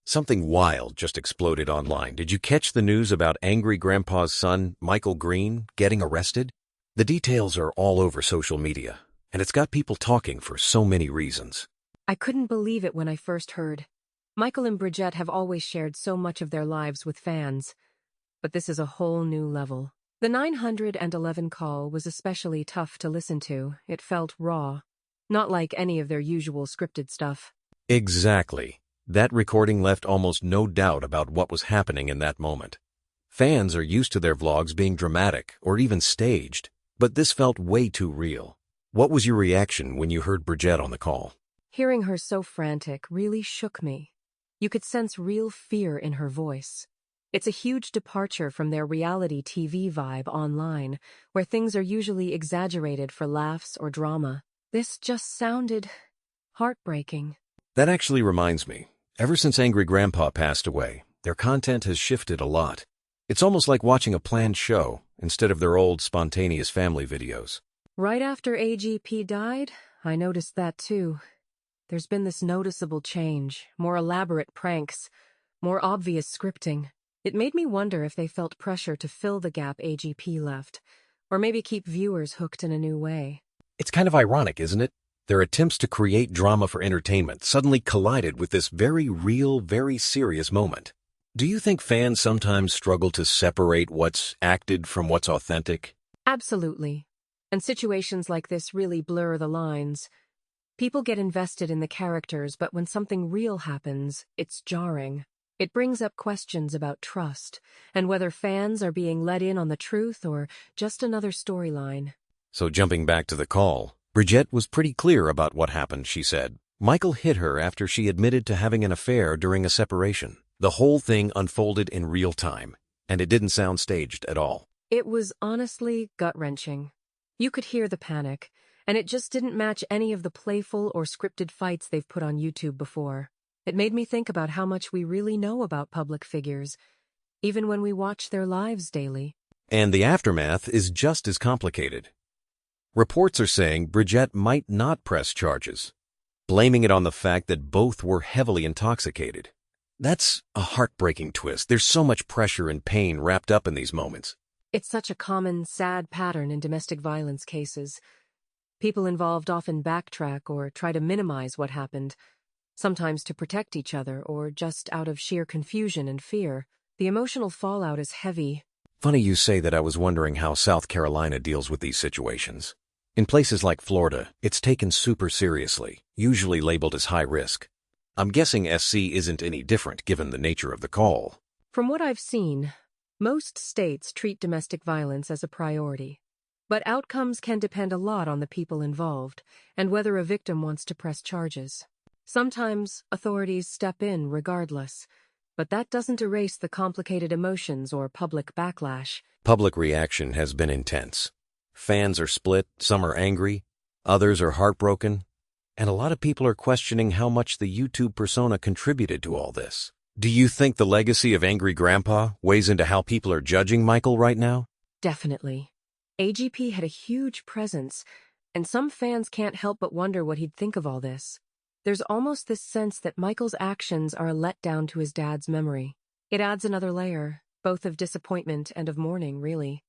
Something wild just exploded online. Did you catch the news about angry grandpa's son, Michael Green, getting arrested? The details are all over social media, and it's got people talking for so many reasons. I couldn't believe it when I first heard. Michael and Bridgette have always shared so much of their lives with fans, but this is a whole new level. The 911 call was especially tough to listen to. It felt raw, not like any of their usual scripted stuff. Exactly. That recording left almost no doubt about what was happening in that moment. Fans are used to their vlogs being dramatic or even staged, but this felt way too real. What was your reaction when you heard Bridgette on the call? Hearing her so frantic really shook me. You could sense real fear in her voice. It's a huge departure from their reality TV vibe online, where things are usually exaggerated for laughs or drama. This just sounded heartbreaking. That actually reminds me. Ever since Angry Grandpa passed away, their content has shifted a lot. It's almost like watching a planned show instead of their old spontaneous family videos. Right after AGP died, I noticed that too. There's been this noticeable change, more elaborate pranks, more obvious scripting. It made me wonder if they felt pressure to fill the gap AGP left, or maybe keep viewers hooked in a new way. It's kind of ironic, isn't it? Their attempts to create drama for entertainment suddenly collided with this very real, very serious moment. Do you think fans sometimes struggle to separate what's acted from what's authentic? Absolutely. And situations like this really blur the lines. People get invested in the characters, but when something real happens, it's jarring. It brings up questions about trust, and whether fans are being let in on the truth or just another storyline. So jumping back to the call, Bridgette was pretty clear about what happened, she said. Michael hit her after she admitted to having an affair during a separation. The whole thing unfolded in real time, and it didn't sound staged at all. It was honestly gut-wrenching. You could hear the panic, and it just didn't match any of the playful or scripted fights they've put on YouTube before. It made me think about how much we really know about public figures, even when we watch their lives daily. And the aftermath is just as complicated. Reports are saying Bridgette might not press charges, blaming it on the fact that both were heavily intoxicated. That's a heartbreaking twist. There's so much pressure and pain wrapped up in these moments. It's such a common, sad pattern in domestic violence cases. People involved often backtrack or try to minimize what happened, sometimes to protect each other or just out of sheer confusion and fear. The emotional fallout is heavy. Funny you say that. I was wondering how South Carolina deals with these situations. In places like Florida, it's taken super seriously, usually labeled as high risk. I'm guessing SC isn't any different given the nature of the call. From what I've seen, most states treat domestic violence as a priority. But outcomes can depend a lot on the people involved and whether a victim wants to press charges. Sometimes authorities step in regardless, but that doesn't erase the complicated emotions or public backlash. Public reaction has been intense. Fans are split, some are angry, others are heartbroken, and a lot of people are questioning how much the YouTube persona contributed to all this. Do you think the legacy of Angry Grandpa weighs into how people are judging Michael right now? Definitely. AGP had a huge presence, and some fans can't help but wonder what he'd think of all this. There's almost this sense that Michael's actions are a letdown to his dad's memory. It adds another layer, both of disappointment and of mourning, really.